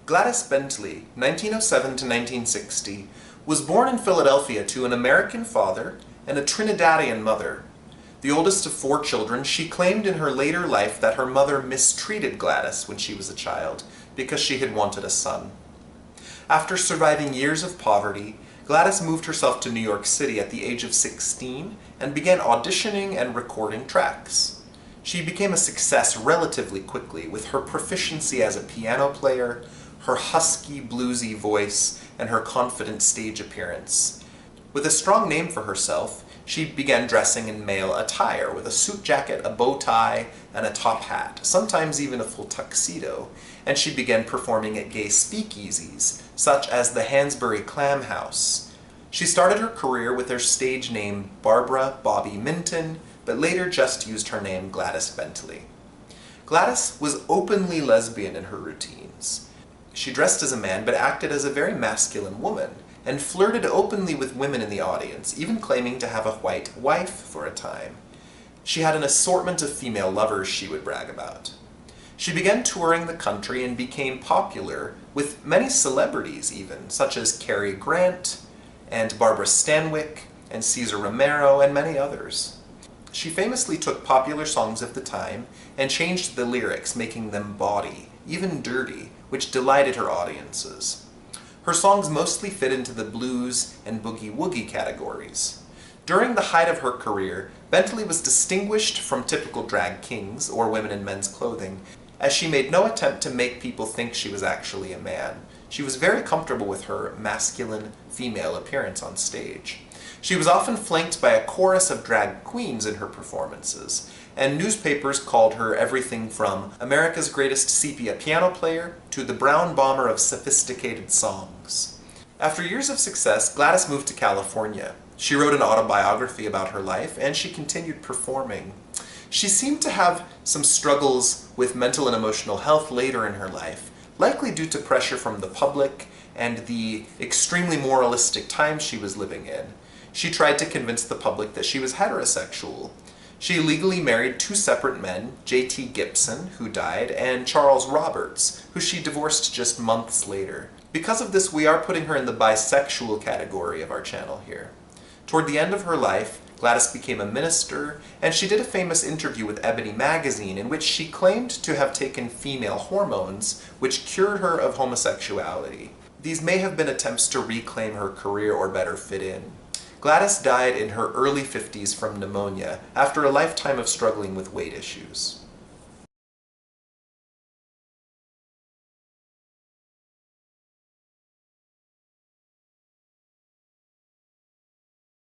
Gladys Bentley, 1907 to 1960, was born in Philadelphia to an American father and a Trinidadian mother. The oldest of 4 children, she claimed in her later life that her mother mistreated Gladys when she was a child because she had wanted a son. After surviving years of poverty, Gladys moved herself to New York City at the age of 16 and began auditioning and recording tracks. She became a success relatively quickly with her proficiency as a piano player, her husky, bluesy voice, and her confident stage appearance. With a strong name for herself, she began dressing in male attire with a suit jacket, a bow tie, and a top hat, sometimes even a full tuxedo, and she began performing at gay speakeasies, such as the Hansbury Clam House. She started her career with her stage name Barbara Bobby Minton, but later just used her name Gladys Bentley. Gladys was openly lesbian in her routines. She dressed as a man but acted as a very masculine woman, and flirted openly with women in the audience, even claiming to have a white wife for a time. She had an assortment of female lovers she would brag about. She began touring the country and became popular with many celebrities even, such as Cary Grant, and Barbara Stanwyck, and Cesar Romero, and many others. She famously took popular songs of the time and changed the lyrics, making them bawdy, even dirty, which delighted her audiences. Her songs mostly fit into the blues and boogie-woogie categories. During the height of her career, Bentley was distinguished from typical drag kings or women in men's clothing, as she made no attempt to make people think she was actually a man. She was very comfortable with her masculine female appearance on stage. She was often flanked by a chorus of drag queens in her performances, and newspapers called her everything from America's greatest sepia piano player to the brown bomber of sophisticated songs. After years of success, Gladys moved to California. She wrote an autobiography about her life, and she continued performing. She seemed to have some struggles with mental and emotional health later in her life, likely due to pressure from the public and the extremely moralistic times she was living in. She tried to convince the public that she was heterosexual. She legally married 2 separate men, J.T. Gibson, who died, and Charles Roberts, who she divorced just months later. Because of this, we are putting her in the bisexual category of our channel here. Toward the end of her life, Gladys became a minister, and she did a famous interview with Ebony magazine in which she claimed to have taken female hormones, which cured her of homosexuality. These may have been attempts to reclaim her career or better fit in. Gladys died in her early 50s from pneumonia after a lifetime of struggling with weight issues.